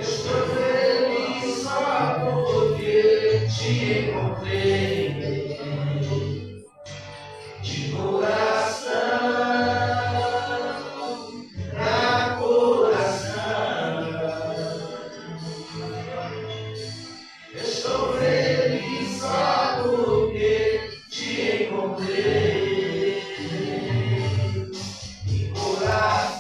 Estou feliz só porque te encontrei de coração pra coração. Estou feliz só porque te encontrei de coração.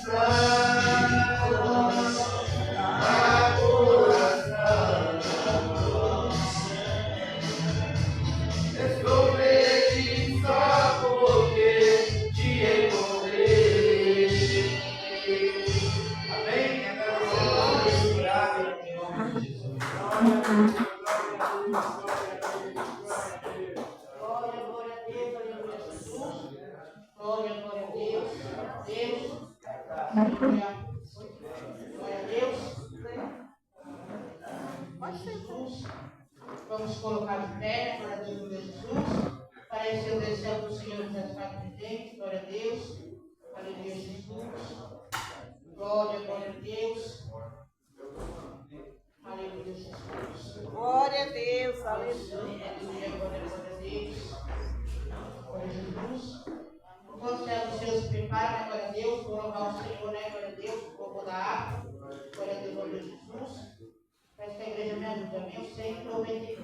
Vamos colocar de pé, glória a Deus, Jesus. Parecer o desceu do Senhor já está presente, glória a Deus. Aleluia, Jesus. Glória a Deus. Aleluia, Jesus. Glória a Deus, aleluia. Aleluia, glória a Deus. Glória a Jesus. Enquanto os seus se preparam, né, glória a Deus, vou louvar o Senhor, né, glória a Deus, vou dar água. Glória a Deus, glória a Jesus. Peço que a igreja me ajude, amém? Eu sei que eu obedeci.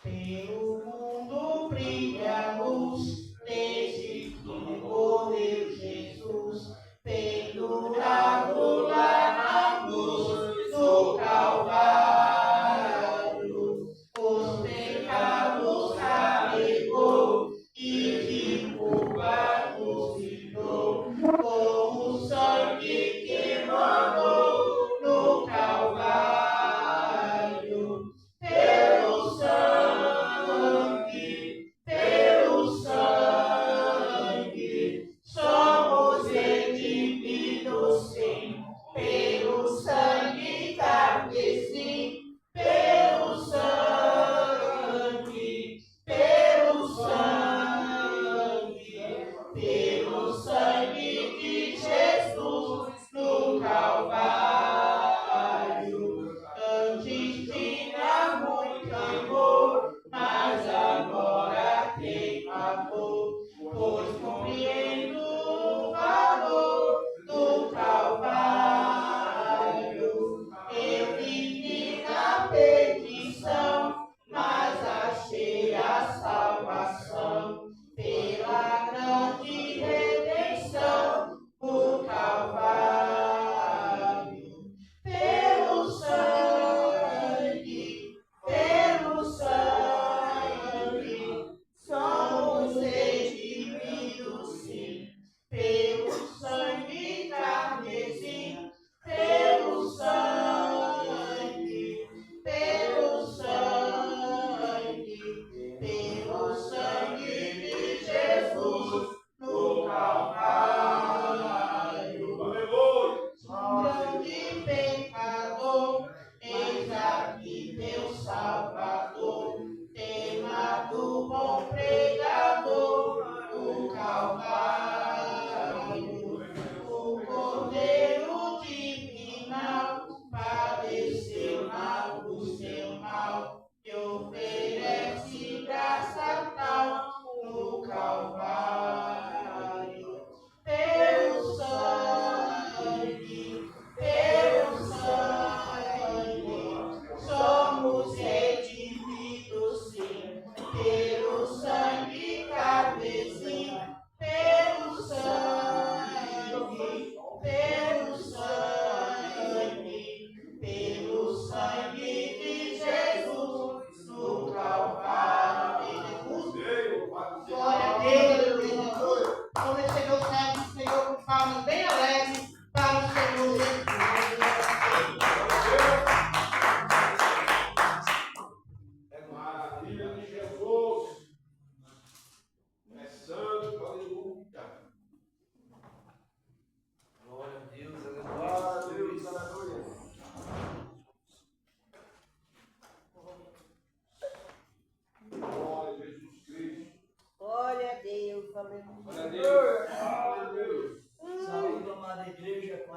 Pelo mundo brilha a luz desde que morreu Jesus, pendurado lá na cruz do Calvário, os pecados carregou e de culpa nos livrou, com o sangue que mandou no Calvário. Pelo sangue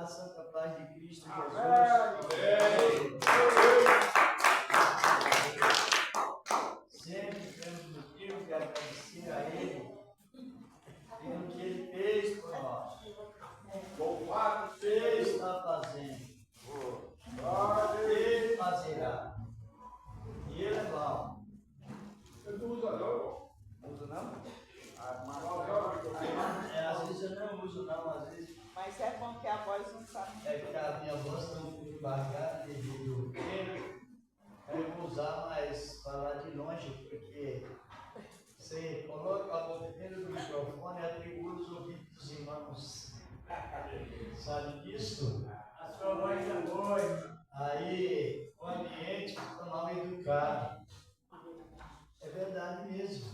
santa paz de Cristo Jesus. Sempre temos motivo de agradecer a Ele pelo que Ele fez por nós. Louvado Ele seja. está fazendo. Ele fazerá. E Ele é bom. Você não usa não? Uso não? Não. Às vezes eu não uso não, às vezes Mas é bom que a voz não sabe. é que a minha voz está um pouco embargada devido ao tempo. Eu vou usar, mas falar de longe, porque você coloca a boca dentro do microfone e atribui os ouvidos dos irmãos. Sabe disso? A sua voz é boa. Aí o ambiente fica mal educado. É verdade mesmo,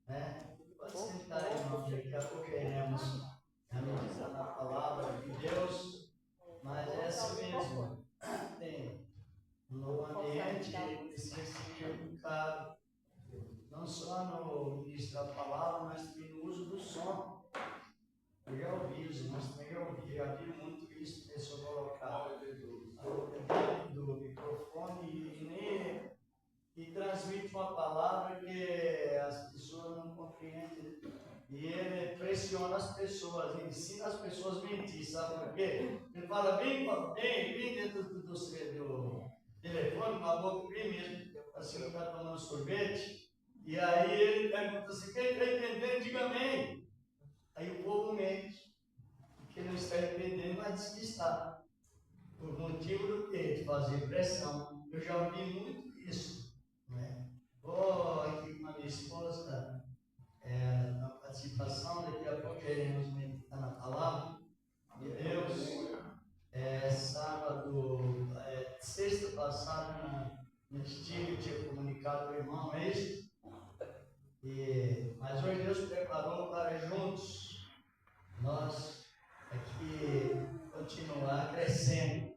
né? Pode sentar, irmão, daqui a pouco iremos analisar na palavra de Deus, mas é assim mesmo. Tem um novo ambiente, ele precisa ser educado, não só no início da palavra, mas também no uso do som. Eu já ouvi, os irmãos também já vi muito isso, pessoa colocar a boca dentro do microfone e transmite uma palavra que as pessoas não compreendem. E ele pressiona as pessoas, ensina as pessoas a mentir, sabe por quê? Ele fala bem dentro do telefone, com a boca bem mesmo, assim que está tomando sorvete. E aí ele pergunta assim: quem está entendendo, diga amém. Aí o povo mente, porque não está entendendo, mas diz que está. Por motivo do quê? De fazer pressão. Eu já ouvi muito isso. Né? Aqui com a minha esposa, na participação, daqui a pouco queremos meditar na palavra de Deus. Sábado, sexta passada, no estilo tinha comunicado ao irmão, é isso? Mas hoje Deus preparou para juntos nós aqui continuar crescendo.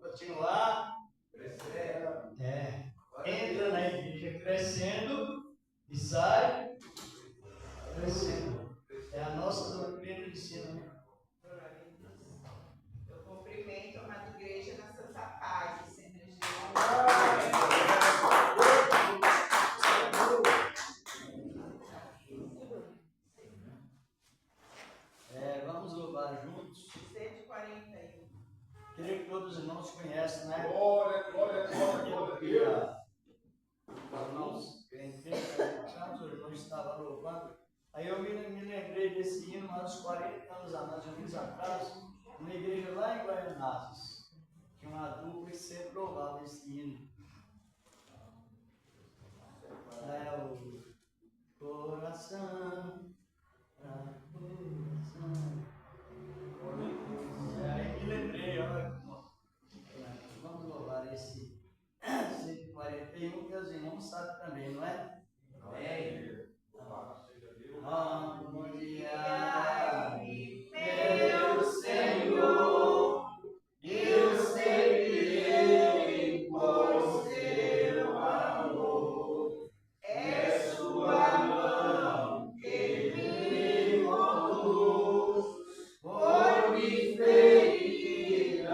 Entra na igreja crescendo e sai crescendo. É a nossa doutrina de ensino. Eu cumprimento a amada igreja na santa paz, sempre de Vamos louvar juntos. 141. Creio que todos os irmãos conhecem, né? Glória, glória, glória, glória a Deus. Os irmãos, os irmãos estavam louvando. Aí eu me lembrei desse hino há uns 40 anos mais ou menos atrás, numa igreja lá em Guaianazes. Tinha uma dupla que sempre louvava esse hino. O coração. Aí me lembrei, olha, vamos louvar esse 141 que os irmãos sabem também, não é? Amém. Onde-me, meu Senhor, eu sei que por seu amor é sua mão que me conduz por me ferir.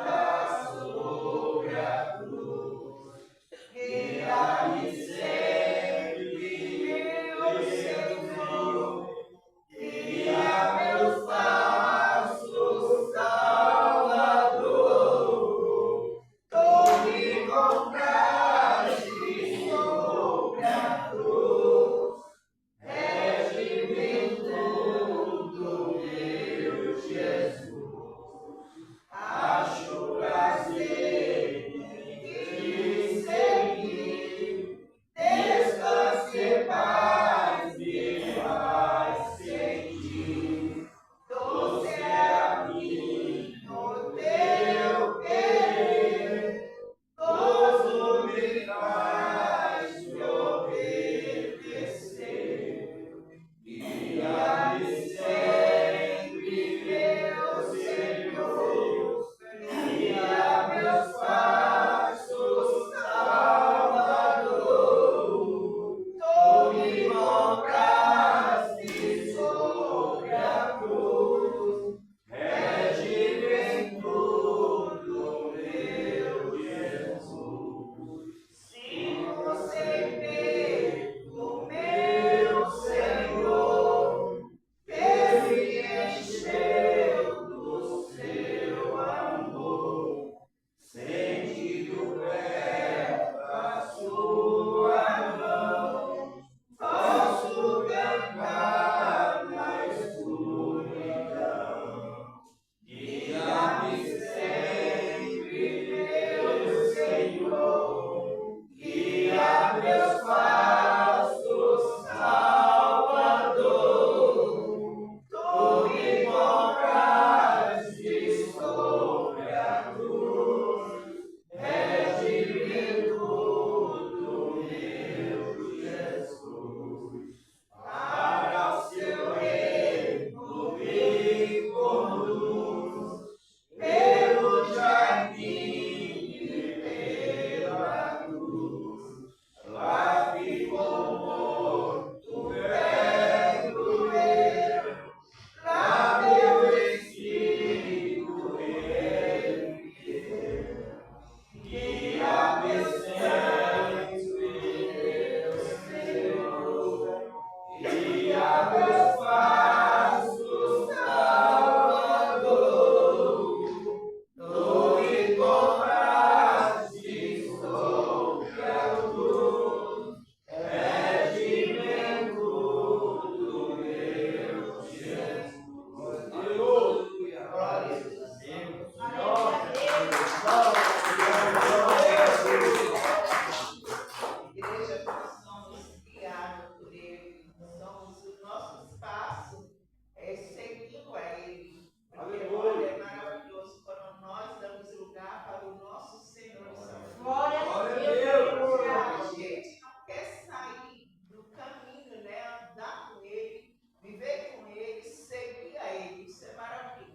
Igreja, nós somos guiados por Ele. Somos o nosso espaço seguindo a Ele. Porque olha, é maravilhoso quando nós damos lugar para o nosso Senhor e Salvador. Glória a Deus. A gente não quer sair do caminho, né? Andar com Ele, viver com Ele, seguir a Ele. Isso é maravilhoso.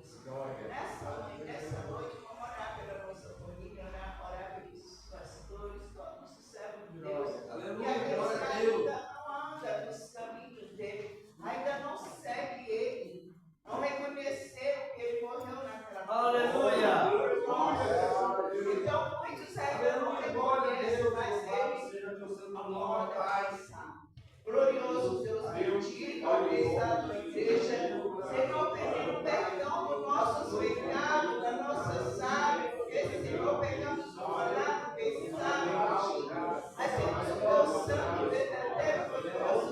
Nessa noite, vamos orar pela nossa família, orar pelos pastores, todos os servos de Deus. E aqueles que ainda não andam nos caminhos dele, ainda não seguem Ele, não reconheceram que Ele morreu naquela cruz. Aleluia! Então, muitos ainda não reconhecem, mas Ele amor, Pai Santo. Glorioso Deus bendito, abençoado igreja. Senhor, pedindo perdão dos nossos pecados, das nossas áreas, porque, Senhor, pecamos com palavra, pensado, mas temos o teu santo, verdadeiro, poderoso.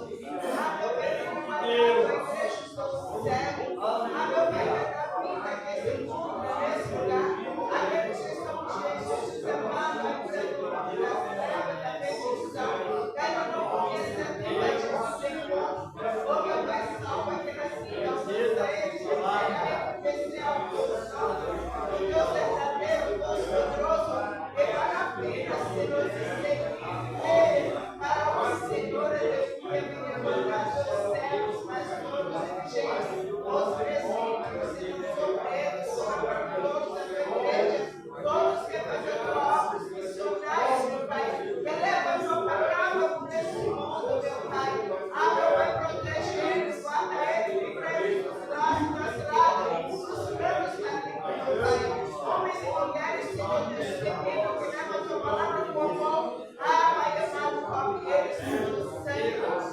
Ah, meu Pai, uma igreja do céu. Ah, meu Pai, cada vida que se encontra nesse lugar. Aqueles que estão cheios de semana, da petição, que ainda não conhecem a vida do Senhor. Oh, meu Pai, salva aquelas vidas, esse é o teu santo, o Deus verdadeiro, Deus poderoso, e vale a pena, Senhor, se seguir para o Senhor, aleluia, venha mandar os céus, mas todos cheios, os presídios, e os obreiros, todos da tua igreja, todos que fazem obras missionárias, meu Pai, que levam a tua palavra por esse mundo, meu Pai. Ah, meu Pai, protege eles, guarda eles, livra eles dos lados, das lados, dos planos malignos, meu Pai. Homens e mulheres, Senhor Deus, pequeno, que levam a tua palavra com amor. Ah, Pai amado, cobre eles com tudo sangue,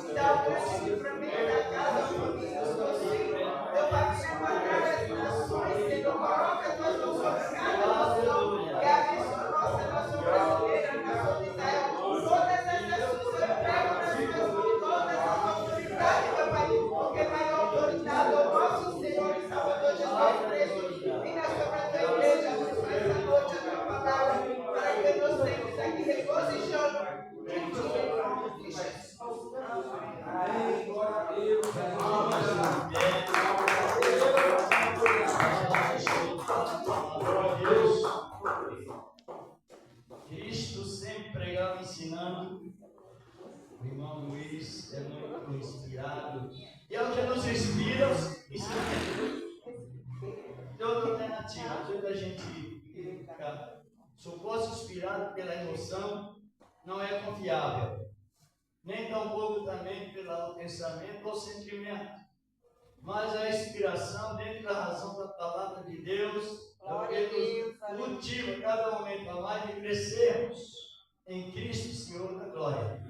e dá o grande livramento da casa, da família, dos teus filhos. Meu Pai, venha guardar as nações, Senhor, coloca as tuas mãos sobre cada nação, e abençoa nossa nação brasileira, a nação de Israel, todas as nações, eu prego nas tuas mãos, todas as autoridades, meu Pai, porque maior autoridade é o nosso Senhor e Salvador Jesus Cristo. Venha sobre a tua igreja, abençoa essa noite a tua palavra, para que nós sempre aqui regozijando de ti, em nome de Jesus. Amém. Glória a Deus. Cristo sempre pregava ensinando. O irmão Luiz é muito inspirado. E é o que nos inspira, ensinando. Toda alternativa, às vezes a gente fica suposto inspirado pela emoção, não é confiável. Nem tampouco também pelo pensamento ou sentimento. Mas a inspiração dentro da razão da palavra de Deus é o que nos motiva cada momento a mais de crescermos em Cristo, Senhor da glória.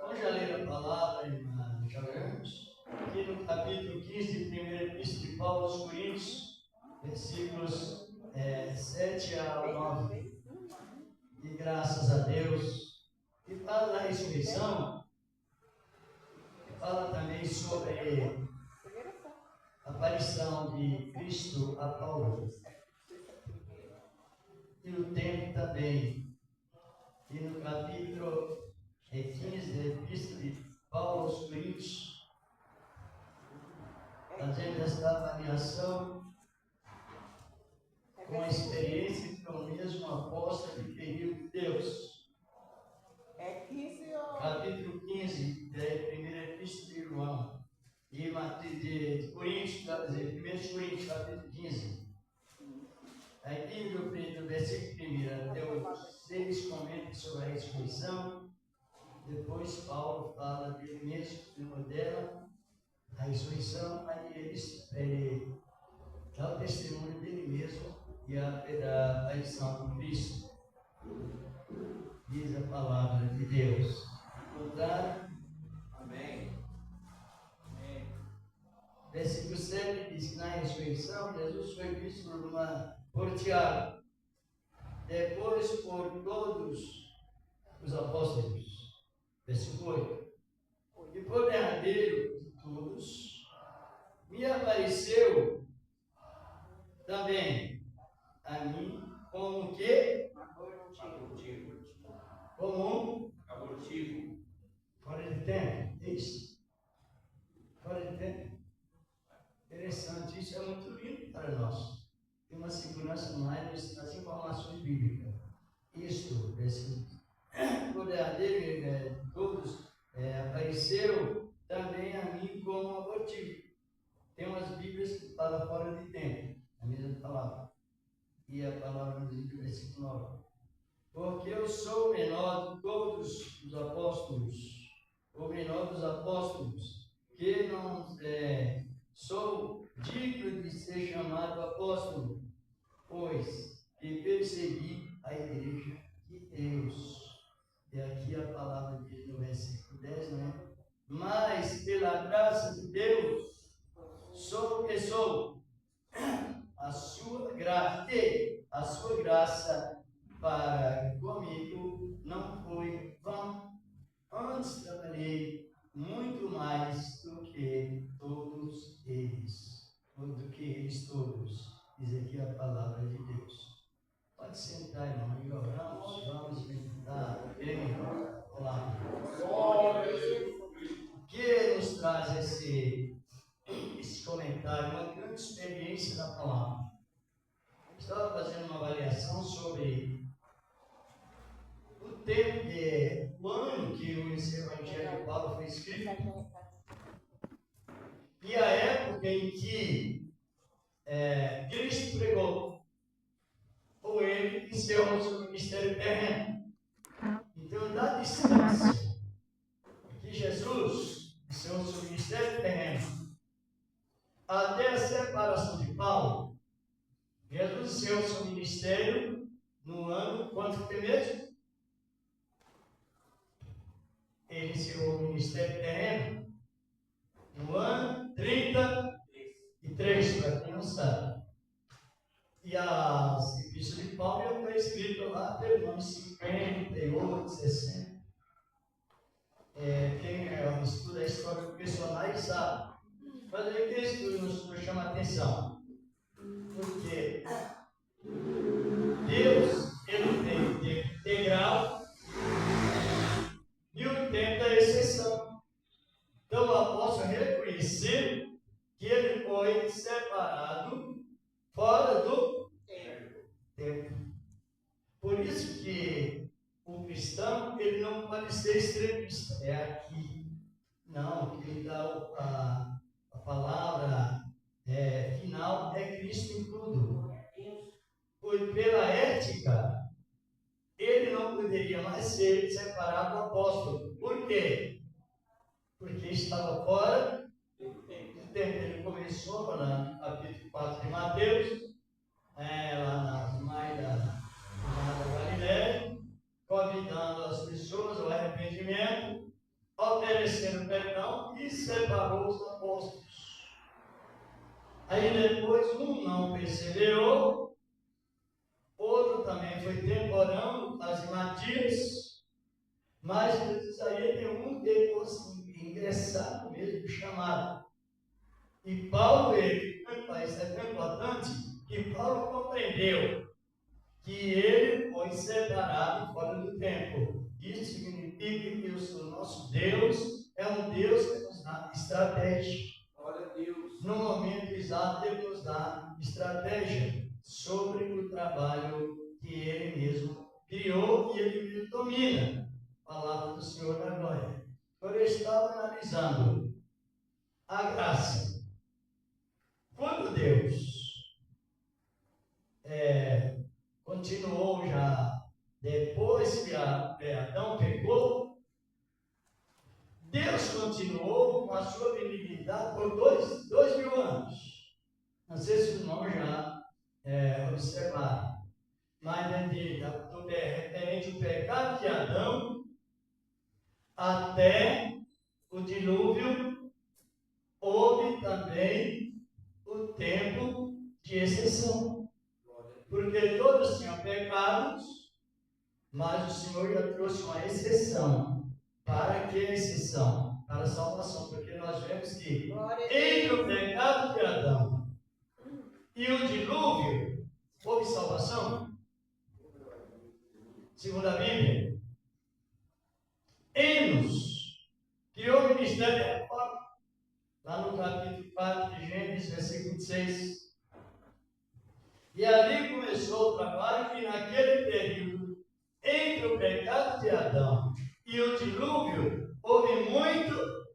Vamos já ler a palavra, irmã, já lemos. Aqui no capítulo 15 de 1 Epístola de Paulo aos Coríntios, versículos 7 a 9. E graças a Deus, que fala da ressurreição, fala também sobre a aparição de Cristo a Paulo. E o tempo também. E no capítulo 15 da Epístola de Paulo aos Coríntios, fazendo esta avaliação com a experiência que o mesmo apóstolo que feriu Deus. Capítulo 15 da primeira Epístola de João. E de Coríntios, 1 Coríntios, capítulo 15. Aqui no versículo 1 até o 6 comenta sobre a ressurreição. Depois Paulo fala dele mesmo, dela, a ressurreição, aí ele dá o testemunho dele mesmo e da aparição de Cristo. Diz a palavra de Deus. Contrário. Amém. Versículo 7 diz que na ressurreição Jesus foi visto por Tiago, depois por todos os apóstolos. Versículo 8. E por derradeiro de todos, me apareceu também a mim como o quê? Abortivo. Como Abortivo. fora de tempo. Isso. Fora de tempo. Interessante. Isso é muito lindo para nós. Tem uma segurança mais nas informações bíblicas. Isto, esse verdadeiro, todos apareceu também a mim como abortivo. Tem umas Bíblias que falam fora de tempo, a mesma palavra. E a palavra nos diz no versículo 9. Porque eu sou o menor de todos os apóstolos, o menor dos apóstolos, que não sou digno de ser chamado apóstolo, pois que persegui a igreja de Deus. E aqui a palavra diz no versículo 10, né? Mas pela graça de Deus, sou o que sou. A sua graça para comigo não foi vã. Antes trabalhei muito mais do que todos eles. Do que eles todos. Diz aqui a palavra de Deus. Pode sentar, irmão, e oramos. Vamos meditar bem a palavra. O que nos traz esse comentário? Uma grande experiência da palavra. Estava fazendo uma avaliação sobre o tempo, o ano que o Evangelho de Paulo foi escrito e a época em que Cristo pregou, ou ele encerrou seu ministério terreno. Então, da distância que Jesus encerrou seu ministério terreno até a separação de Paulo, Jesus encerrou seu ministério no ano, quanto foi mesmo? Ele encerrou o ministério terreno no ano 33, para quem não sabe. E as epístolas de Paulo já estão escritas lá pelo ano 58, 60. Quem estuda a história do personagem sabe. Mas aí que isso nos chama a atenção. Porque Deus, ele tem o tempo integral e o tempo da exceção. Então o apóstolo reconheceu que ele foi separado fora do tempo. Por isso que o cristão, ele não pode ser extremista. É aqui. Não, quem dá a palavra final é Cristo em tudo. Pela ética, ele não poderia mais ser separado do apóstolo. Por quê? Porque estava fora do tempo. Ele começou no capítulo 4 de Mateus, lá nas margens da Galileia, convidando as pessoas ao arrependimento, oferecendo perdão e separou os apóstolos. Aí depois um não perseverou, outro também foi temporão, as Matias, mas aí tem um que conseguiu ingressar no mesmo chamado. E Paulo, isso é tão importante, que Paulo compreendeu que ele foi separado fora do tempo. Isso significa que o nosso Deus é um Deus que nos dá estratégia. Glória a Deus. No momento exato, ele nos dá estratégia sobre o trabalho que ele mesmo criou e ele mesmo domina. Palavra do Senhor da glória. Quando eu estava analisando a graça, quando Deus continuou já, depois que Adão pecou, Deus continuou com a sua benignidade por 2.000 anos. Não sei se os irmãos já observaram, mas referente ao pecado de Adão até o dilúvio, houve também o tempo de exceção. Porque todos tinham pecados, mas o Senhor já trouxe uma exceção. Para que exceção? Para a salvação. Porque nós vemos que entre o pecado de Adão e o dilúvio, houve salvação? segundo a Bíblia. Enos criou o ministério da reforma, lá no capítulo 4 de Gênesis, versículo 6. E ali começou o trabalho que naquele período, entre o pecado de Adão e o dilúvio, houve muito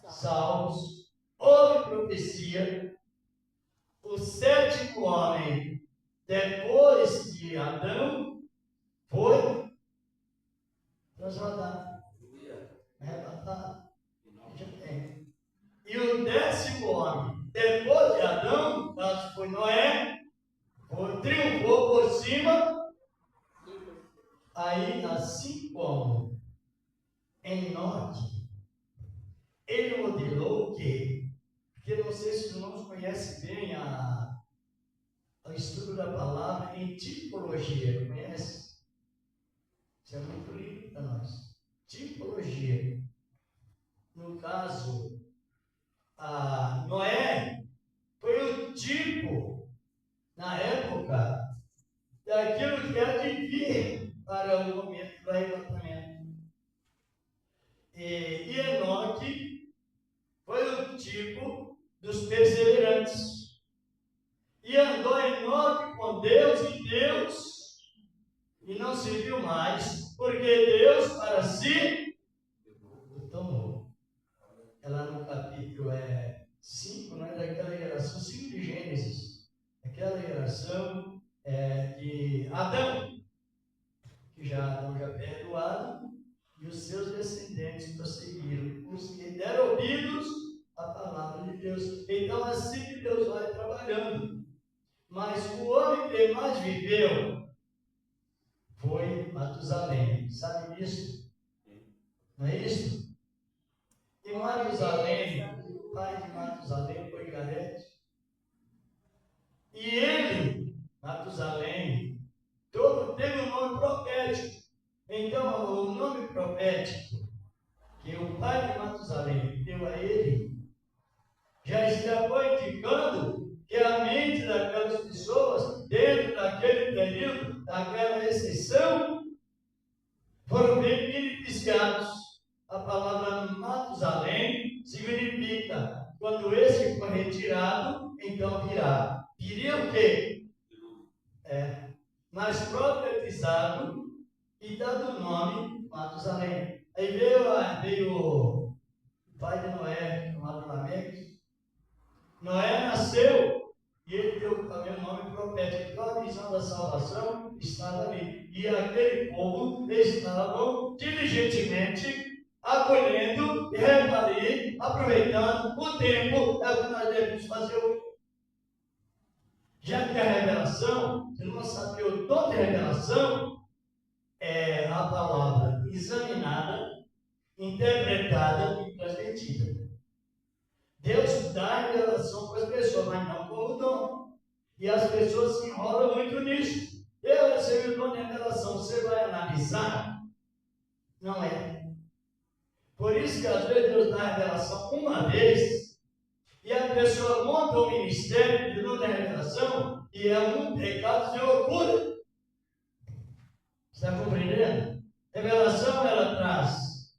salmos, houve profecia. O sétimo homem, depois de Adão, foi transladado, arrebatado. E o 10º homem, depois de Adão, caso foi Noé, triunfou por cima. Aí, assim como Enoque, ele modelou o quê? Porque não sei se os irmãos conhecem bem o estudo da palavra em tipologia. Conhece? Isso é muito lindo para nós. Tipologia. No caso, Noé foi o tipo, na época, daquilo que há de vir para o momento do arrebatamento. E Enoque foi o tipo dos perseverantes. E andou Enoque com Deus e não se viu mais, porque Deus para si o tomou. Ela no capítulo 5, não é daquela geração, 5 de Gênesis, aquela geração de Adão, que Adão já perdoado, e os seus descendentes prosseguiram, os que deram ouvidos à palavra de Deus. Então assim que Deus vai trabalhando. Mas o homem que mais viveu foi Matusalém. Sabe disso? Não é isso? E Matusalém, o pai de Matusalém foi Garete. E ele, Matusalém, teve um nome profético. Então, o nome profético que o pai de Matusalém deu a ele, já foi indicando que a mente daquelas pessoas, dentro daquele período, daquela exceção, foram bem beneficiados. A palavra Matusalém significa, quando esse foi retirado, então virá. Viria o quê? Mas profetizado e dado o nome Matusalém. Aí veio o pai de Noé, chamado Lameque. Noé nasceu e ele deu também o nome profético. Então a visão da salvação estava ali. E aquele povo estavam diligentemente acolhendo e ali, aproveitando o tempo. É o que nós devemos fazer hoje. Já que a revelação, você não sabe que o dom de revelação é a palavra examinada, interpretada e transmitida. Deus dá revelação para as pessoas, mas não como dom. E as pessoas se enrolam muito nisso. Eu recebi o dom de revelação, você vai analisar? Não é. Por isso que às vezes Deus dá a revelação uma vez, e a pessoa monta um ministério de dom de revelação, e é um pecado de loucura. Está compreendendo? Revelação, ela traz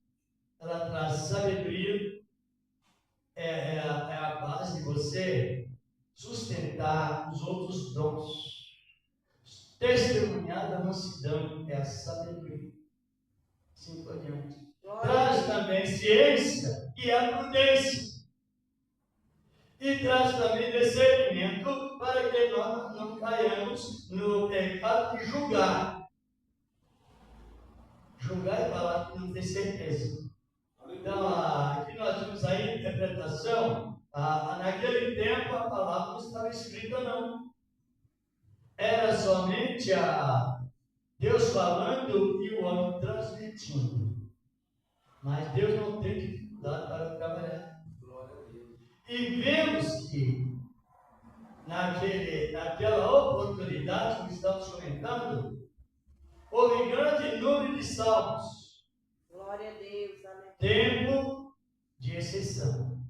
sabedoria, é a base de você sustentar os outros dons. Testemunhar da mansidão é a sabedoria. Assim por diante. Traz também ciência e a prudência. E traz também discernimento para que nós não caiamos no pecado de julgar. Julgar é falar que não tem certeza. Então, aqui nós temos a interpretação. Naquele tempo a palavra não estava escrita, não. Era somente Deus falando e o homem transmitindo. Mas Deus não tem dificuldade para trabalhar. E vemos que naquela oportunidade que estamos comentando, houve grande número de salmos. Glória a Deus, amém. Tempo de exceção.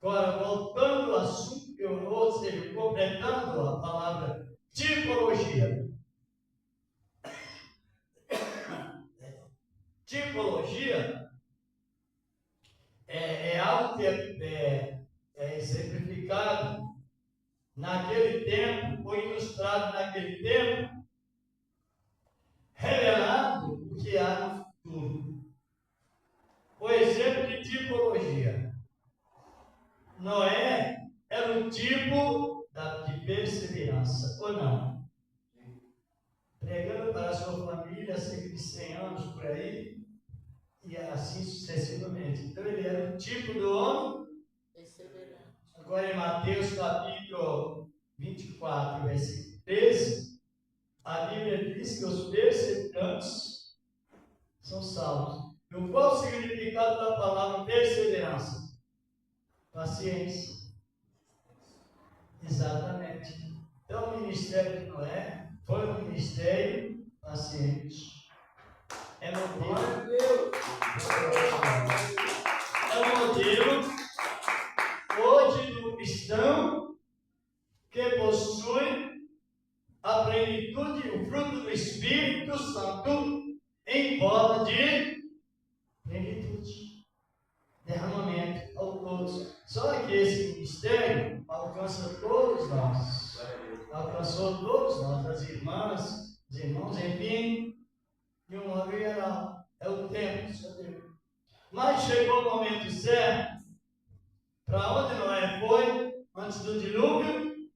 Agora, voltando ao assunto, ou seja, completando a palavra tipologia. tipologia é algo que é exemplificado naquele tempo, foi ilustrado naquele tempo, revelado o que há no futuro. O exemplo de tipologia. Noé era um tipo de perseverança, ou não? Pregando para a sua família cerca de 100 anos por aí, e assim sucessivamente. Então ele era um tipo do homem perseverante. Agora em Mateus capítulo 24, versículo 13, a Bíblia diz que os perseverantes são salvos. E qual o significado da palavra perseverança? Paciência. Exatamente. Então o ministério de Noé foi um ministério paciente. É modelo. É modelo hoje do cristão que possui a plenitude, o fruto do Espírito Santo em forma de plenitude, derramamento ao todos. Só que esse ministério alcança todos nós, alcançou todos nós, as irmãs, os irmãos, enfim, de um modo geral. É o tempo do seu Deus. Mas chegou o momento certo, para onde Noé foi, antes do dilúvio,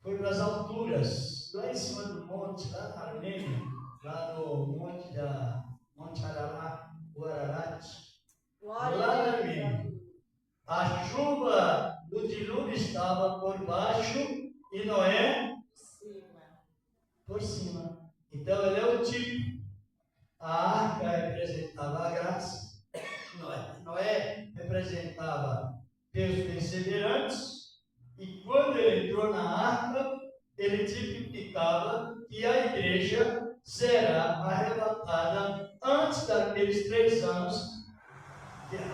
foi para as alturas, lá em cima do monte, lá na Armênia, lá no Monte Ararat, o Ararat, lá na Armênia. A chuva do dilúvio estava por baixo e Noé por cima. Então ele é o tipo. A arca representava a graça. Noé representava Deus perseverantes. E quando ele entrou na arca, ele tipificava que a igreja será arrebatada antes daqueles 3 anos,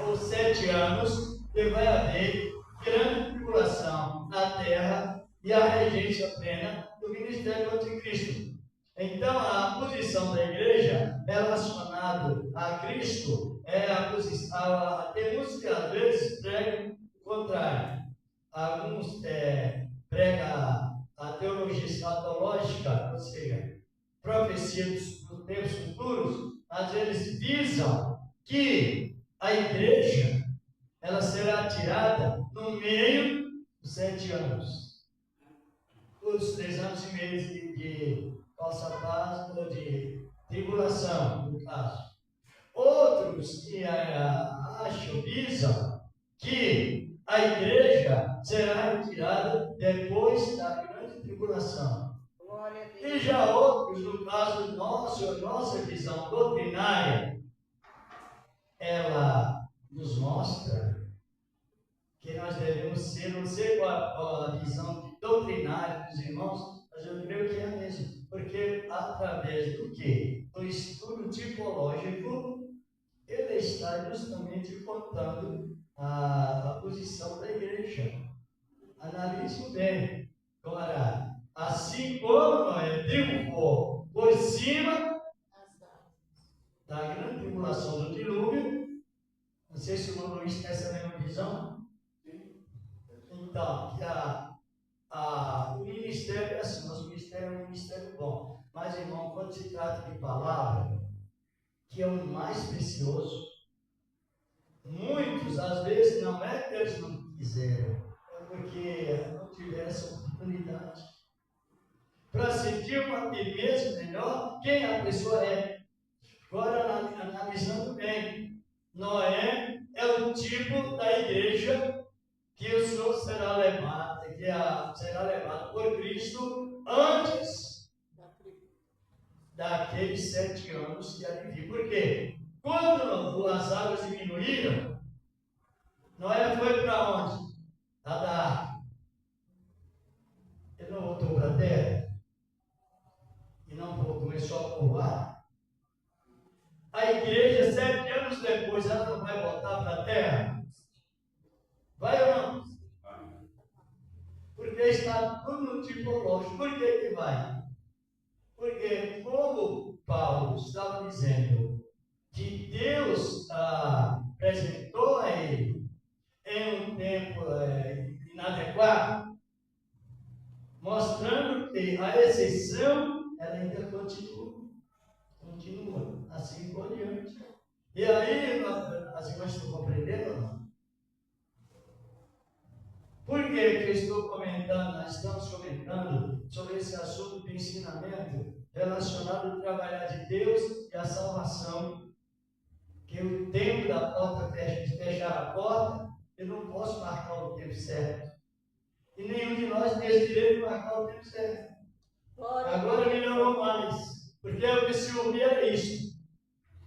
ou 7 anos, que vai haver grande tribulação na terra e a regência plena do ministério do Anticristo. Então, a posição da igreja relacionada a Cristo é a posição. Tem uns que às vezes pregam o contrário. Alguns pregam a teologia escatológica, ou seja, profecia dos tempos futuros, mas eles visam que a igreja ela será tirada no meio dos 7 anos. Os 3 anos e meio de falsa paz ou de tribulação, no caso. Outros que acham, visam que a igreja será retirada depois da grande tribulação. E já outros, no caso nosso, nossa visão doutrinária, ela nos mostra que nós devemos ser, não sei qual a visão doutrinária dos irmãos, mas eu creio que é a mesma. Porque através do quê? Do estudo tipológico, ele está justamente contando a posição da igreja. Analise bem. Agora, assim como Noé triunfou por cima da grande tribulação do dilúvio, não sei se o irmão Luiz tem essa mesma visão. Então, o ministério é assim, nosso ministério é um ministério bom. Mas, irmão, quando se trata de palavra, que é o mais precioso, muitos, às vezes, não é que eles não quiseram, é porque não tiveram essa oportunidade. Para sentir uma firmeza melhor, quem a pessoa é. Agora, analisando bem, Noé é o tipo da igreja que o Senhor será levado, será levado por Cristo antes daqueles 7 anos que há de vir. Por quê? Quando as águas diminuíram, Noé foi para onde? Lá da arca. Ele não voltou para a terra? E não começou a povoar? A igreja, 7 anos depois, ela não vai voltar para a terra? Vai ou não? Porque está tudo no tipológico. Por que vai? Porque, como Paulo estava dizendo, que continua, assim por diante. E aí, as irmãs estão compreendendo ou não? Por que eu estou comentando, nós estamos comentando sobre esse assunto de ensinamento relacionado ao trabalhar de Deus e a salvação? Que o tempo da porta fechar a porta, eu não posso marcar o tempo certo. E nenhum de nós tem esse direito de marcar o tempo certo. Agora melhorou mais, porque o que se ouvia era isso.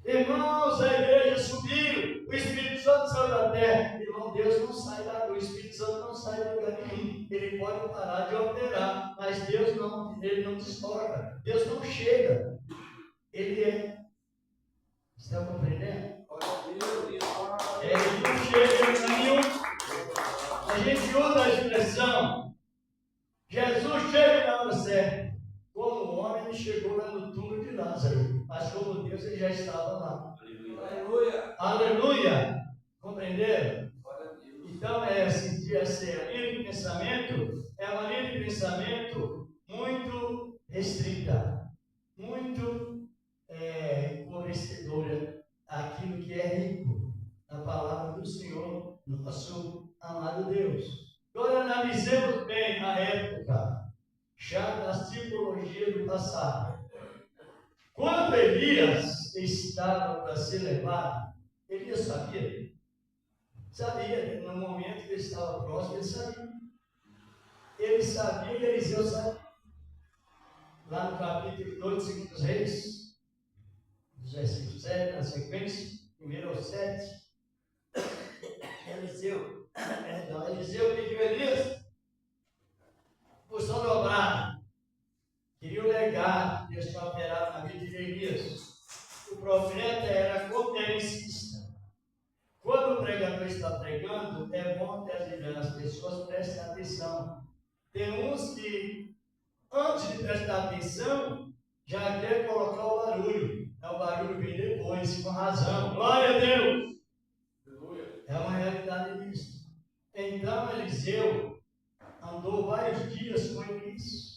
Irmãos, a igreja subiu, o Espírito Santo saiu da terra. Irmão, Deus não sai da luz, o Espírito Santo não sai de lugar nenhum. Ele pode parar de operar, mas Deus não, ele não desloca. Deus não chega. Ele é. Você está compreendendo? Ele não chega em nenhum. A gente usa a expressão, Jesus chega na hora certa. Como homem, ele chegou lá no túmulo de Lázaro, mas como Deus, ele já estava lá. Aleluia. Aleluia! Compreenderam? Então, essa linha de pensamento é uma linha de pensamento muito restrita, muito fornecedora aquilo que é rico na palavra do Senhor, nosso amado Deus. Agora, analisemos bem a época, já das tipologias do passado. Quando Elias estava para ser levado, Elias sabia. Sabia, no momento que ele estava próximo, ele sabia. Ele sabia e Eliseu sabia. Lá no capítulo 2 de 2 Reis, versículo 7, na sequência, 1 ao 7, Eliseu pediu a Elias porção dobrada. Queria o legado que Deus tinha operado na vida de Elias. O profeta era conferencista. Quando o pregador está pregando, é bom que as pessoas prestem atenção. Tem uns que, antes de prestar atenção, já quer colocar o barulho. O barulho vem depois, com razão. Glória a Deus! É uma realidade disso. Então, Eliseu andou vários dias com Elias.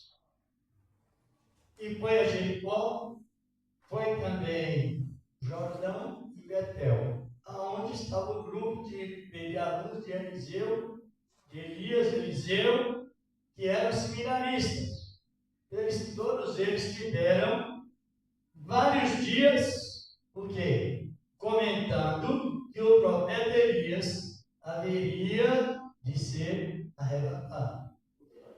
E foi a Jericó, foi também Jordão e Betel, aonde estava o grupo de alunos de Eliseu, de Eliseu, que eram seminaristas. Todos eles tiveram vários dias, o quê? Comentando que o profeta Elias haveria de ser arrebatado.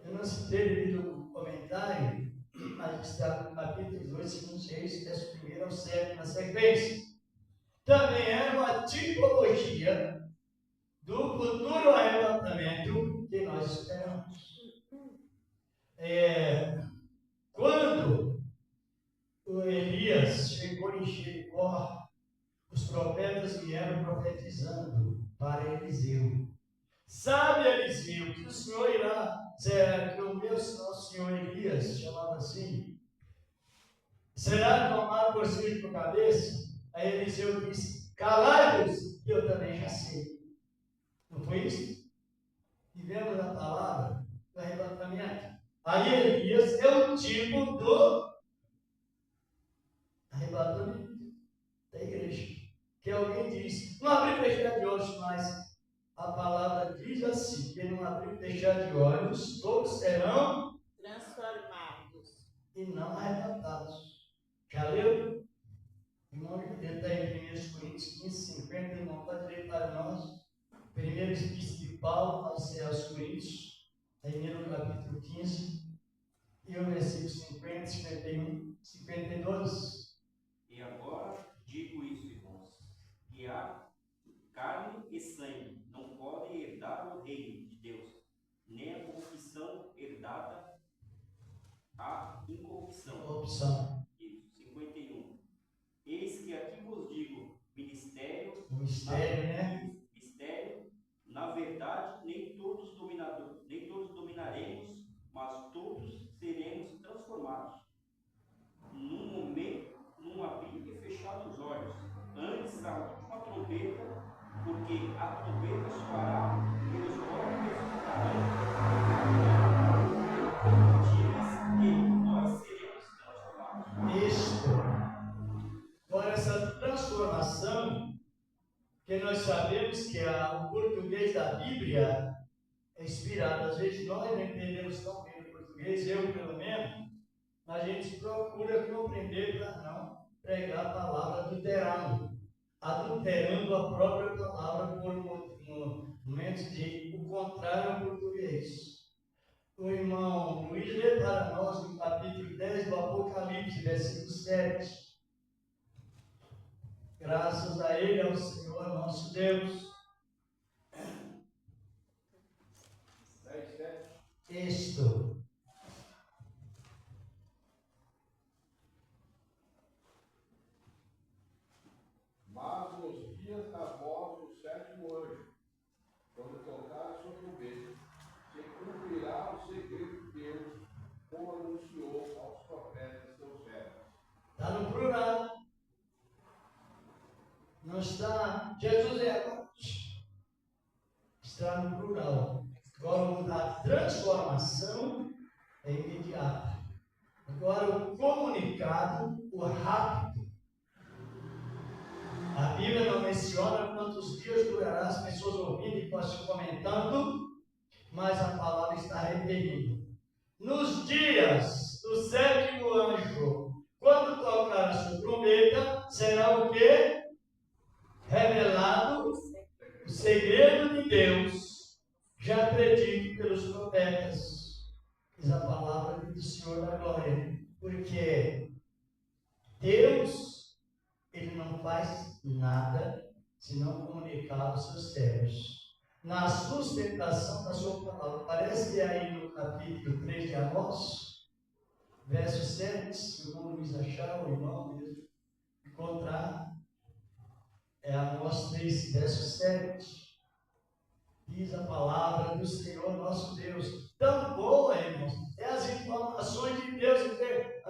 Eu não citei devido ao comentário, mas está no capítulo 2, segundo 6, verso 1 ao 7, na sequência. Também é uma tipologia do futuro arrebatamento que nós esperamos. Quando o Elias chegou em Jericó, os profetas vieram profetizando para Eliseu. Sabe, Eliseu, que o Senhor irá, que o meu senhor Elias, chamado assim, será tomado por cima de cabeça? Aí Eliseu disse, calai-vos, que eu também já sei. Não foi isso? E vemos a palavra do arrebatamento. Aí Elias é o tipo do arrebatamento da igreja. Que alguém diz, não abrir e fechar de olhos, mas a palavra diz assim, que não abrir e fechar de olhos, todos serão transformados e não arrebatados. Já leu? Irmão, ele está em 1 Coríntios 15, 50, irmão, pode ler para nós. Primeiro Epístola de Paulo aos Coríntios, no capítulo 15, e o versículo 50, 51, 52. E agora digo isso, irmãos, que a carne e sangue não podem herdar o reino de Deus, nem a corrupção herdada a incorrupção. Opção. Isso, 51. Eis que aqui vos digo, mistério, mistério, na verdade, nem todos dominaremos, mas todos seremos transformados. Num momento, num abrir e fechar dos olhos, antes da última trombeta, porque a trombeta soará e os mortos ressuscitarão. Diz que nós seremos transformados. Porque nós sabemos que o português da Bíblia é inspirado. Às vezes nós não entendemos tão bem o português, eu pelo menos, a gente procura compreender para não pregar a palavra adulterando a própria palavra por momentos de o contrário ao português. O irmão Luiz lê para nós no capítulo 10 do Apocalipse, versículo 7. Graças a Ele, ao Senhor nosso Deus. 10:7. Isto. Mas nos dias da voz do sétimo anjo, quando tocar a sua trombeta, se cumprirá o segredo de Deus, como anunciou aos profetas seus servos. Está no plural. Não está. Jesus é agora. Está no plural. Agora a transformação é imediata. Agora o comunicado, o rápido. A Bíblia não menciona quantos dias durará as pessoas ouvindo e comentando, mas a palavra está repetindo. Nos dias do sétimo anjo, quando tocar a sua trombeta, será o quê? Revelado o segredo de Deus, já predito pelos profetas. Diz a palavra do Senhor da glória. Porque Deus, Ele não faz nada se não comunicar aos seus servos. Na sustentação da sua palavra. Parece que aí no capítulo 3 de Amós, verso 7, se o irmão Luiz achar, o irmão mesmo, encontrar, é Amós 3, verso 7. Diz a palavra do Senhor nosso Deus. Tão boa, irmãos, é as informações de Deus.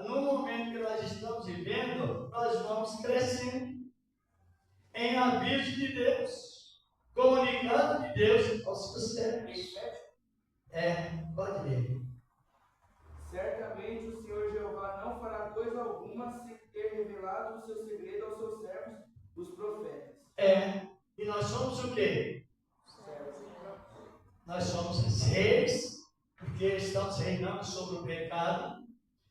No momento que nós estamos vivendo, nós vamos crescendo em aviso de Deus, comunicado de Deus aos seus servos. Pode ler. Certamente o Senhor Jeová não fará coisa alguma sem ter revelado o seu segredo aos seus servos, os profetas. E nós somos o quê? Nós somos reis, porque estamos reinando sobre o pecado,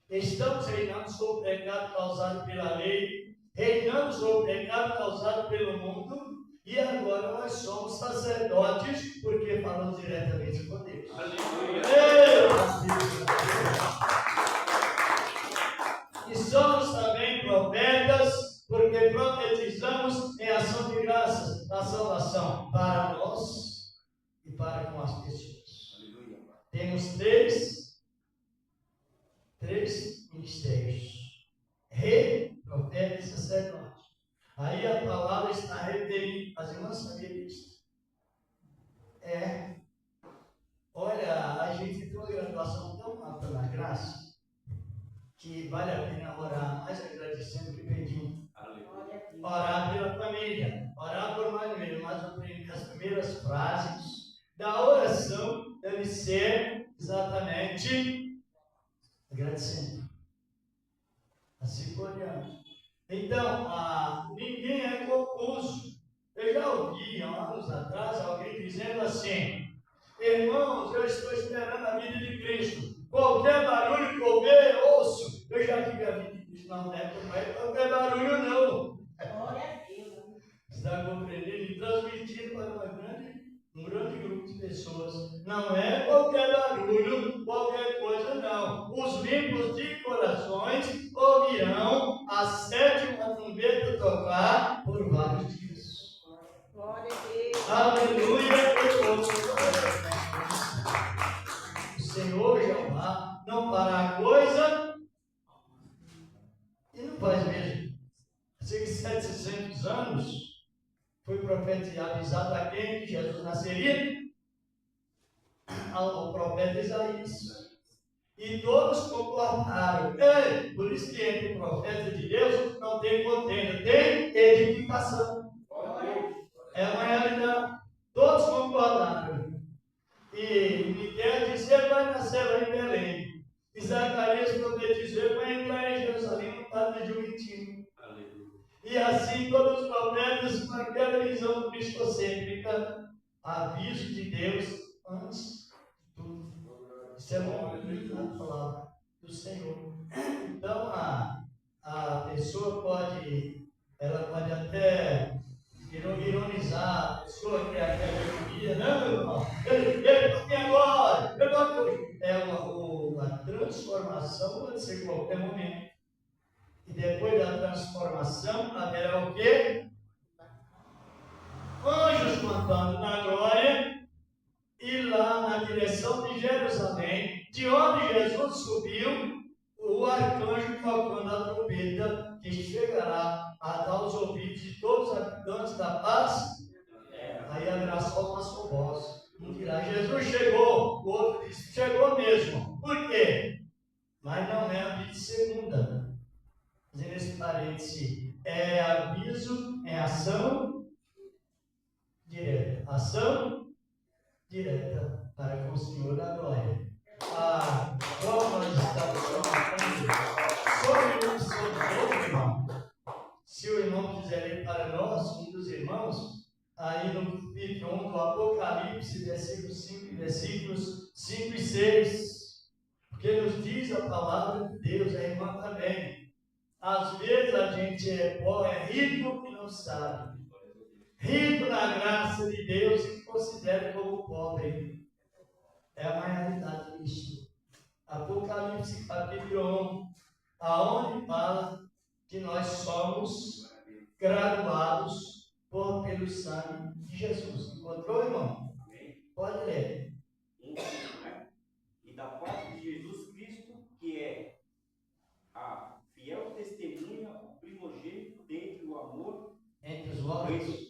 estamos reinando sobre o pecado causado pela lei, reinando sobre o pecado causado pelo mundo, e agora nós somos sacerdotes, porque falamos diretamente com Deus. Aleluia! E somos também profetas, porque profetizamos em ação de graças, na salvação, para nós e para com as pessoas. Aleluia! Temos três ministérios: rei, profeta e sacerdote. Aí a palavra está referindo, as irmãs sabiam disso? Olha, a gente tem uma graduação tão alta na graça, que vale a pena orar, mais agradecendo que pedindo. Orar pela família, orar por mais mesmo, mas as primeiras frases da oração devem ser exatamente agradecendo. Assim por diante. Então, ninguém é confuso. Eu já ouvi há anos atrás alguém dizendo assim: irmãos, eu estou esperando a vida de Cristo. Qualquer barulho que houver, ouço. Eu já tive a vida de Cristo. Não é qualquer barulho, não. Glória a Deus. Está compreendendo e transmitindo para um grande grupo de pessoas. Não é qualquer barulho, qualquer coisa, não. Os limpos de corações ouvirão a sétima trombeta tocar por vários dias. Glória a Deus. Aleluia! O Senhor Jeová não para a coisa e não faz mesmo. Cerca de 700 anos foi avisado a quem que Jesus nasceria? Ao profeta Isaías. E todos concordaram. Por isso que entre profetas de Deus não tem contenda, tem edificação. É uma realidade. Todos concordaram. E Miguel disse: ele vai nascer lá em Belém. E Zacarias profetizou: ele vai entrar em Jerusalém no Pátio de Jumentinho. E assim todos os profetas com aquela visão cristocêntrica, aviso de Deus antes de tudo. Isso é muito bonito na palavra do Senhor. Então a pessoa pode até ironizar, a pessoa que é aquela teoria, não, meu irmão, ele agora, a transformação pode ser em qualquer momento. E depois da transformação haverá o quê? Anjos cantando na glória, e lá na direção de Jerusalém, de onde Jesus subiu, o arcanjo tocando a trombeta, que chegará a dar os ouvidos de todos os habitantes da paz. Aí haverá só uma só voz. Um dirá: Jesus chegou. O outro diz: chegou mesmo. Por quê? Mas não é a vida segunda. Fazendo esse parêntese, é aviso, é ação direta. Ação direta para com o Senhor da glória. Como nós estamos sobre o outro irmão. Se o irmão quiser ler para nós, um dos irmãos, aí no capítulo 1 do Apocalipse, versículos 5 e 6, porque nos diz a palavra de Deus, a irmã também. Às vezes a gente é rico e não sabe. Rico na graça de Deus e considera como pobre. É uma realidade disso. Apocalipse capítulo 1, aonde fala que nós somos graduados pelo sangue de Jesus. Encontrou, irmão? Pode ler. E da parte de Jesus Cristo, que é a fiel testemunha, o primogênito dentre o amor, entre os mortos,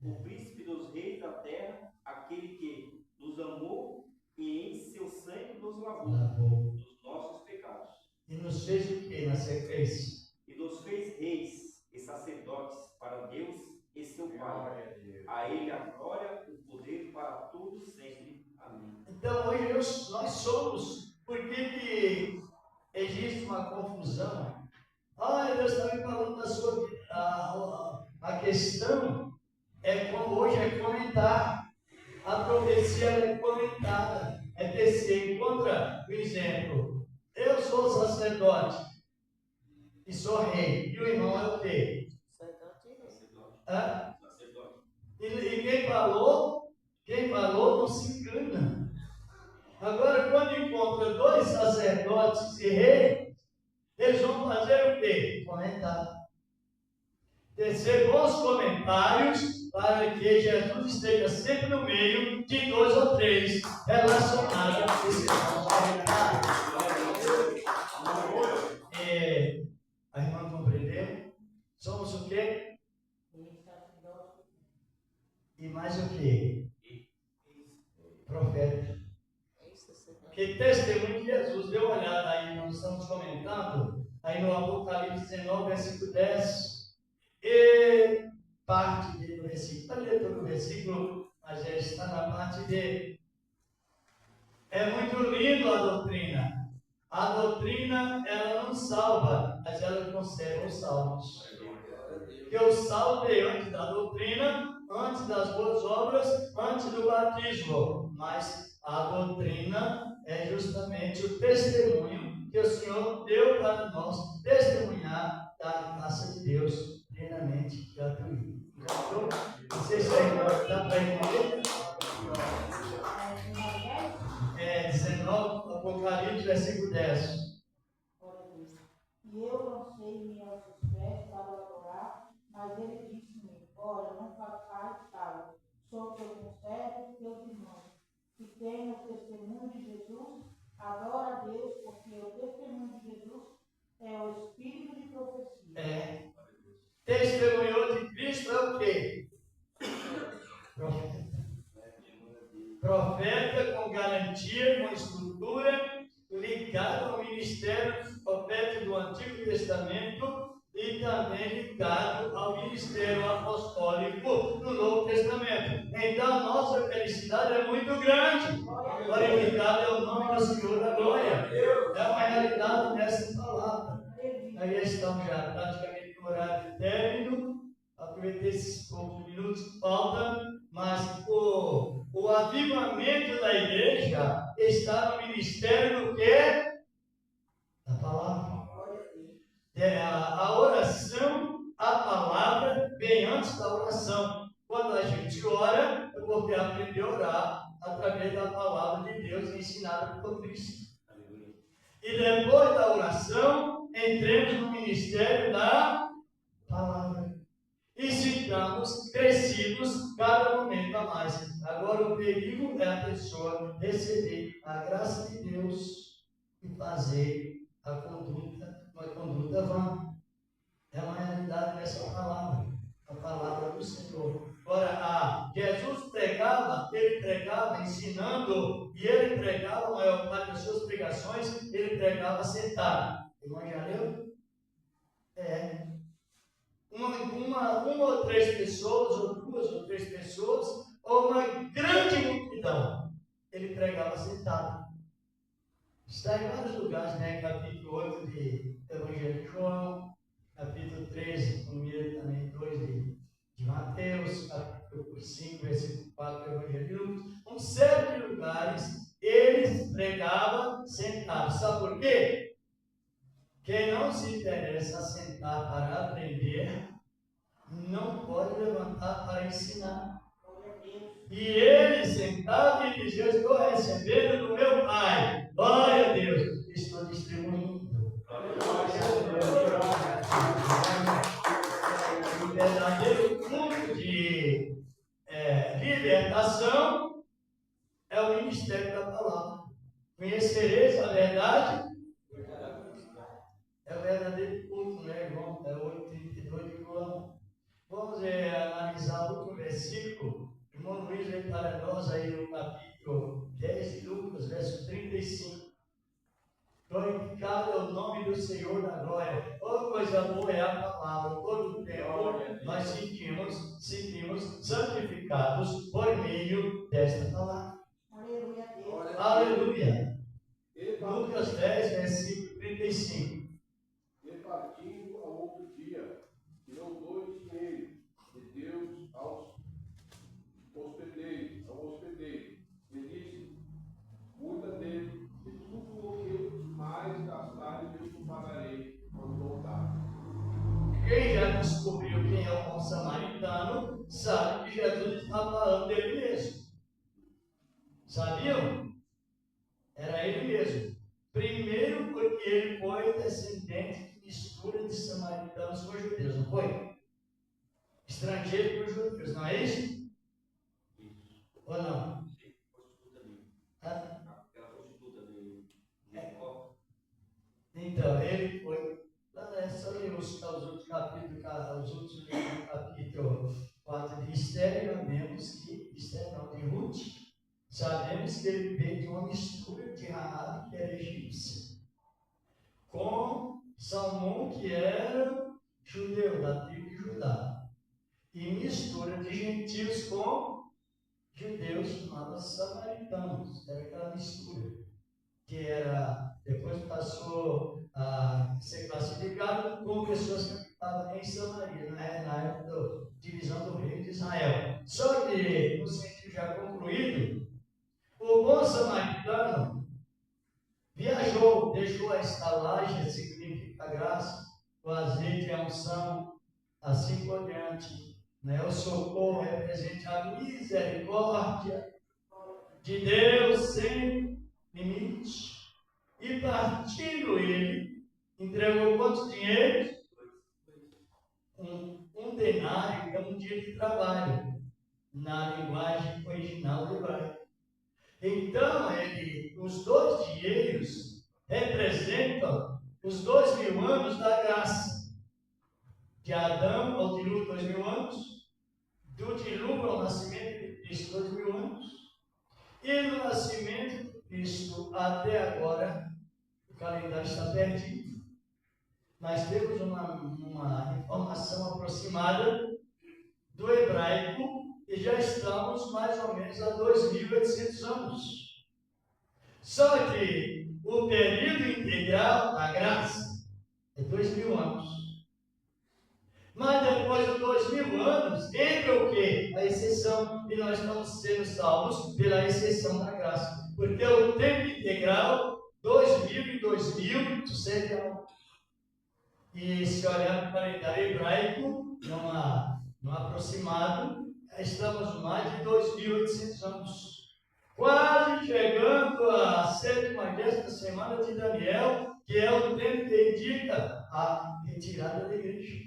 o príncipe dos reis da terra, aquele que nos amou e em seu sangue nos lavou dos nossos pecados. E nos fez o que na sequência? E nos fez reis e sacerdotes para Deus e seu Pai. A Ele a glória, o poder para todos sempre. Amém. Então hoje nós somos. Por que existe uma confusão? Deus está me falando da sua vida. A questão é como hoje é comentar. A profecia é comentada, é tecer. Encontra o exemplo. Eu sou sacerdote e sou rei. E o irmão é o quê? Sacerdote. E quem falou não se engana. Agora, quando encontra dois sacerdotes e rei, eles vão fazer o quê? Comentar. Tecer bons comentários para que Jesus esteja sempre no meio de 2 ou 3 relacionados a esse comentário. A irmã compreendeu? Somos o quê? E mais o quê? Profeta. Que testemunho de Jesus. Dê uma olhada aí, nós estamos comentando, aí no Apocalipse 19, versículo 10. E parte do versículo, para ler todo o versículo, mas já está na parte dele. É muito lindo a doutrina. A doutrina, ela não salva, mas ela conserva os salvos. Porque o salvo é antes da doutrina, antes das boas obras, antes do batismo. Mas a doutrina é justamente o testemunho que o Senhor deu para nós testemunhar da graça de Deus plenamente gratuito. Então, não sei se dá para entender. 19, Apocalipse, versículo 10. E eu lancei-me aos seus pés para o adorar, mas ele disse-me: Ora, não façais tal, sou teu conservo e teus irmãos, que têm o testemunho de Jesus, adora a Deus, porque o testemunho de Jesus é o espírito de profecia. Testemunhou de Cristo é o quê? Profeta. Profeta com garantia, com estrutura, ligado ao ministério profético do Antigo Testamento e também ligado ao ministério apostólico do Novo Testamento. Então a nossa felicidade é muito grande. Glorificado é o nome do Senhor da glória. É uma realidade dessa palavra. Aí estamos já praticamente no horário de aproveitar esses poucos minutos que faltam, mas o avivamento da igreja está no ministério do quê? Da palavra. A oração, a palavra vem antes da oração. Quando a gente ora, é porque aprendeu a orar através da palavra de Deus ensinada por Cristo. E depois da oração, entremos no ministério da palavra. E ficamos crescidos cada momento a mais. Agora o perigo é a pessoa receber a graça de Deus e fazer uma conduta vã. É uma realidade dessa palavra, a palavra do Senhor. Agora, Jesus pregava, ele pregava ensinando, e ele pregava, a maior parte das suas pregações, ele pregava sentado. Irmão, já leu? Uma ou três pessoas, ou duas ou três pessoas, ou uma grande multidão. Ele pregava sentado. Está em vários lugares, né? Capítulo 8 de Evangelho de João, capítulo 13, primeiro também 2 de Mateus, capítulo 5, versículo 4 do Evangelho de Lucas. Um série de lugares, eles pregavam sentados. Sabe por quê? Quem não se interessa a sentar para aprender, não pode levantar para ensinar. E ele sentado e dizia: estou recebendo do meu Pai. Glória a Deus, estou distribuindo. O verdadeiro culto de libertação é o ministério da palavra. Conhecereis a verdade. É o verdadeiro culto, né, irmão? É 8:32 de João. Vamos analisar o último versículo. O irmão Luiz vem para nós aí no capítulo 10 de Lucas, verso 35. Glorificado é o nome do Senhor da glória. Oh, coisa boa é a palavra. Todo o tempo nós sentimos santificados por meio desta palavra. Aleluia a Deus. Aleluia. Lucas 10, versículo 35. E partindo ao outro dia, tirou 2 dinheiros de Deus ao hospedeiro, e disse: cuida dele, e tudo o que mais gastarem eu te pagarei quando voltar. Quem já descobriu quem é o bom samaritano, sabe que Jesus está falando dele mesmo. Sabiam? Era ele mesmo. Primeiro porque ele foi descendente de mistura de samaritanos com judeus, não foi? Estrangeiro com judeus, não é isso? Ou não? Então, ele foi. É só ler os outros capítulos, capítulo 4 de Esther, vemos que Esther não, de Ruth. Sabemos que ele veio de uma mistura de Raabe, que era egípcia, com Salmão, que era judeu, da tribo de Judá, e mistura de gentios com judeus chamados samaritanos. Era aquela mistura que era, depois passou a ser classificado como pessoas que estavam em Samaria, na época da divisão do reino de Israel. Só que, no sentido já concluído, o bom samaritano viajou, deixou a estalagem, significa a graça, o azeite, a unção, assim por diante. Né? O socorro representa a misericórdia de Deus sem limite. E partindo ele, entregou quantos dinheiros? Um denário, que é um dia de trabalho, na linguagem original hebraica. Então, os 2 dinheiros representam os 2000 anos da graça. De Adão ao dilúvio, 2000 anos. Do dilúvio ao nascimento de Cristo, 2000 anos. E do nascimento de Cristo até agora, o calendário está perdido. Nós temos uma informação aproximada do hebraico e já estamos mais ou menos a 2.800 anos. Só que o período integral da graça é 2000 anos. Mas depois de 2000 anos, entra o quê? A exceção. E nós estamos sendo salvos pela exceção da graça. Porque o tempo integral, 2000 e 2000, seria. E se olhar no calendário hebraico, no aproximado, estamos mais de 2.800 anos. Quase chegando à 7ª semana de Daniel, que é o tempo que indica a retirada da igreja.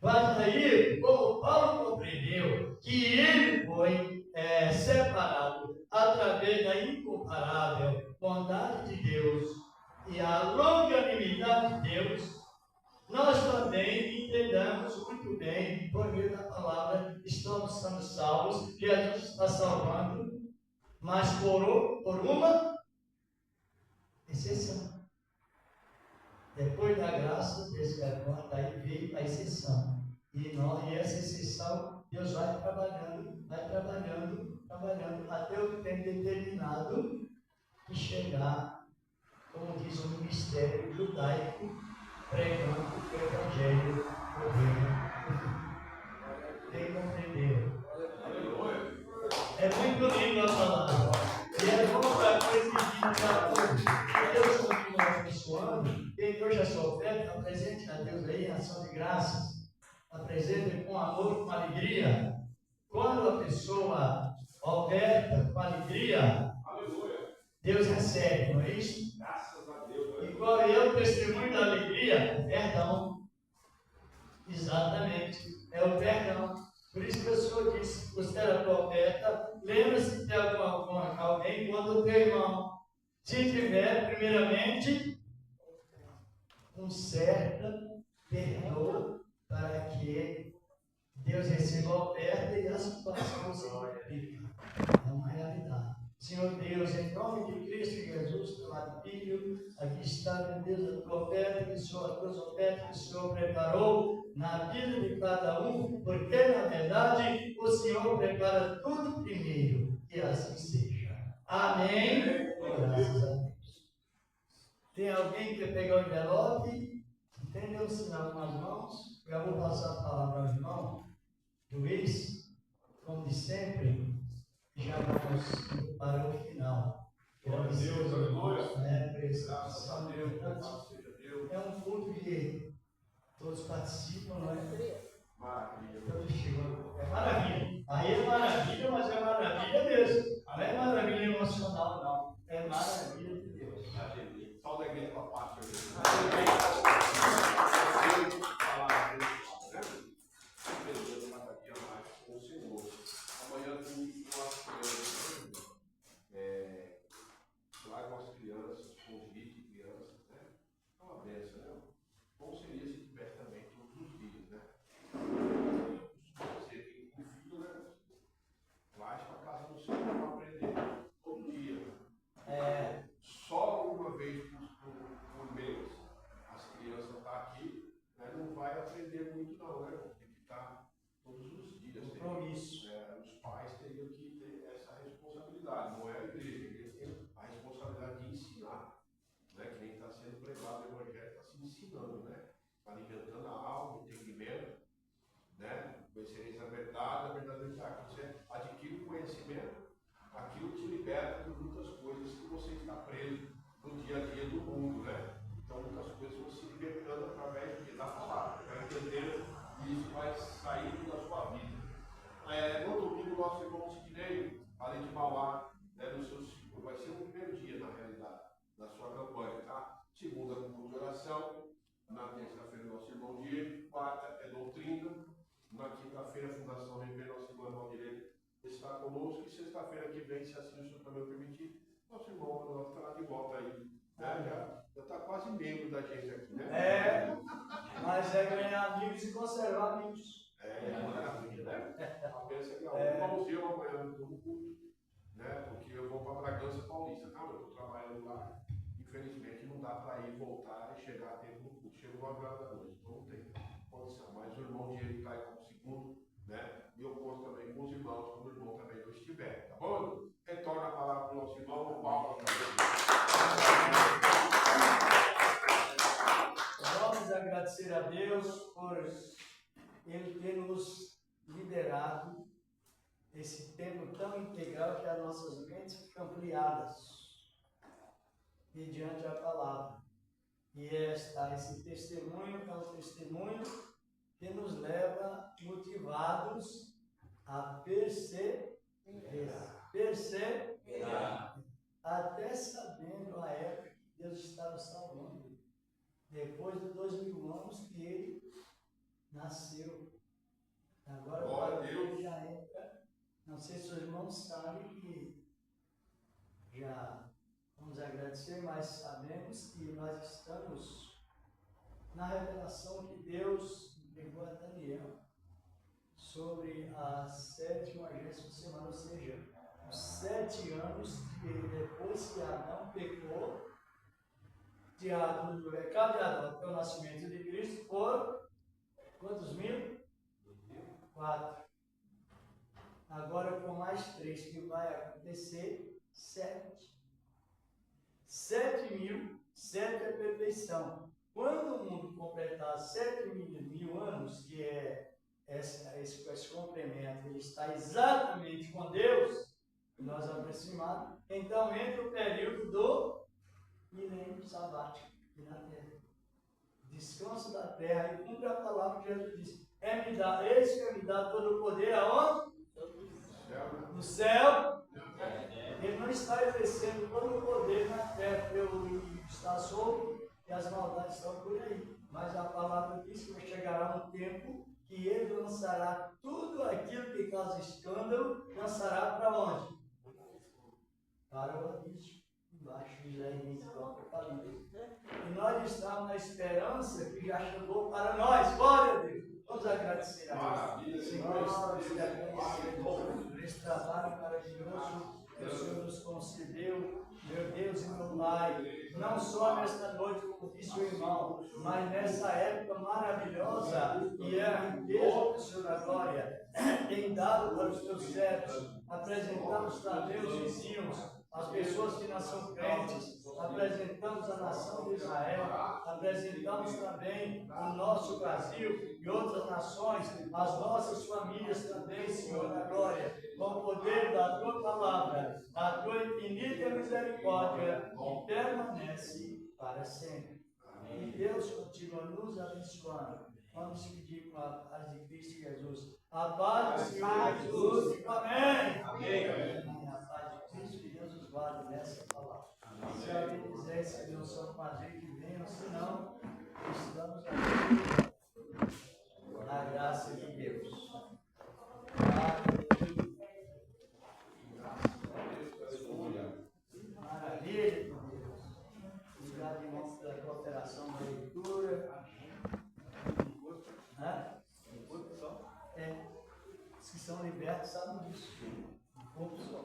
Mas aí, como Paulo compreendeu que ele foi separado através da incomparável bondade de Deus e a longanimidade de Deus, nós também entendamos muito bem, por meio da palavra, estamos sendo salvos, Jesus está salvando, mas por uma exceção. Depois da graça, daí veio a exceção. E essa exceção, Deus vai trabalhando, até o tempo determinado de chegar, como diz o ministério judaico, pregando o Evangelho do Reino. Quem compreendeu? É muito lindo a palavra. E é bom para coincidir para todos. Deus continua abençoando. Quem hoje a sua oferta, apresente a Deus aí em ação de graças. Apresente com amor, com alegria. Quando a pessoa oferta com alegria, Deus recebe, não é isso? Graças a Deus. E qual é o testemunho da alegria? Perdão. Exatamente. É o perdão. Por isso que o Senhor disse, considera a tua oferta, lembra-se de ter alguém quando o teu irmão, se tiver, primeiramente, certa perdoa para que Deus receba a oferta e a situação se complica. É uma realidade. Senhor Deus, em nome de Cristo Jesus, teu filho, aqui está, meu Deus, a tua oferta, que o Senhor, as tuas ofertas que o Senhor preparou na vida de cada um, porque na verdade o Senhor prepara tudo primeiro, e assim seja. Amém? Graças a Deus. Tem alguém que quer pegar o envelope? Entendeu o sinal com as mãos? Eu vou passar a palavra ao irmão Luiz, como de sempre. Já vamos para o final. Glória a Deus, aleluia. Graças a Deus. É um culto que todos participam, não é? Maravilha. Todos chegam. É maravilha. Aí é maravilha, mas é maravilha mesmo. Não é maravilha emocional, não. É maravilha de Deus. Só da igreja para a parte hoje. Com o Senhor. Amanhã traga as crianças, convite crianças, né? É uma benção, né? Como seria se tivesse também todos os dias, né? Você tem um filho, né? Vai para a casa do Senhor para aprender todo dia. Só uma vez por mês as crianças estão aqui, né? Não vai aprender muito não, né? Tem que estar todos os dias. Compromisso. Os pais teriam que ter essa responsabilidade, não é a igreja. A responsabilidade de ensinar, né? Que nem está sendo pregado o Evangelho, está se ensinando, né? Alimentando a alma, o entendimento, né? Conhecereis a verdade está. Você adquire o conhecimento, aquilo te liberta de muitas coisas que você está preso no dia a dia do mundo, né? Então, muitas coisas vão se libertando através da palavra, vai entendendo e isso vai saindo da sua vida. No domingo, nosso irmão Sidney, além de Mauá, né, no seu ciclo, vai ser o primeiro dia, na realidade, da sua campanha, tá? Segunda, no culto de oração. Na terça-feira, nosso irmão Diego. Quarta é doutrina. Na quinta-feira, a Fundação RP, nosso irmão Valdirene está conosco. E sexta-feira que vem, se assim o Senhor também permitir, nosso irmão Manuel estará de volta aí. Né? Já está quase membro da gente aqui, né? Mas é ganhar amigos e conservar amigos. Maravilha, né? A pensa que vamos eu amanhã no culto, né? Porque eu vou para Bragança Paulista, tá? Eu estou trabalhando lá. Infelizmente não dá para ir, voltar e chegar a tempo no culto. Chego 9 horas da noite, então não tem condição. Mas o irmão Diego está aí como segundo, né? E eu conto também com os irmãos, quando o irmão também não estiver, tá bom? Retorna a palavra para o nosso irmão, o Paulo. Vamos agradecer a Deus por Ele ter nos liberado esse tempo tão integral que as nossas mentes ficam ampliadas mediante a palavra. E esse testemunho é um testemunho que nos leva motivados a perseverar, até sabendo a época que Deus estava salvando, depois de 2000 anos que ele nasceu. Agora, para Deus já entra. Não sei se os irmãos sabem que já vamos agradecer, mas sabemos que nós estamos na revelação que Deus entregou a Daniel sobre a 7ª semana, ou seja, os 7 anos que depois que Adão pecou, do pecado de Adão até o nascimento de Cristo, foram quantos mil? 4. Agora com mais 3 que vai acontecer, 7. 7.000, 7 é perfeição. Quando o mundo completar 7.000 anos, que é esse complemento, ele está exatamente com Deus, nós aproximados, então entra o período do milênio sabático aqui na terra. Descanso da terra e cumpre a palavra que Jesus disse. Esse que me dá todo o poder aonde? No céu. Ele não está exercendo todo o poder na terra pelo está solto e as maldades estão por aí. Mas a palavra diz que chegará um tempo que ele lançará tudo aquilo que causa escândalo, lançará para onde? Para o abismo, embaixo de Jeremias do Apocalipse. E nós estamos na esperança que já chegou para nós. Glória a Deus! Vamos agradecer a Deus. Senhor, estamos te agradecendo por esse trabalho maravilhoso que o Senhor nos concedeu, meu Deus e meu Pai, não só nesta noite, como disse o irmão, mas nessa época maravilhosa, que é a riqueza do Senhor da glória, tem dado para os teus servos. Apresentamos também os vizinhos, as pessoas que não são crentes, apresentamos a nação de Israel, apresentamos também o nosso Brasil e outras nações, as nossas famílias também, Senhor da glória, com o poder da tua palavra, a tua infinita misericórdia, que permanece para sempre. E Deus continua nos abençoando. Vamos pedir com a paz de Cristo Jesus. A paz do Senhor Jesus. Amém. Amém. A paz de Cristo, que Deus nos guarde nessa palavra. Se alguém quiser receber um São Padre, que venha, senão, estamos aqui na graça de Deus. Maravilha de Deus. Obrigado, irmãos, pela cooperação da leitura. Os que são libertos sabem disso. O corpo só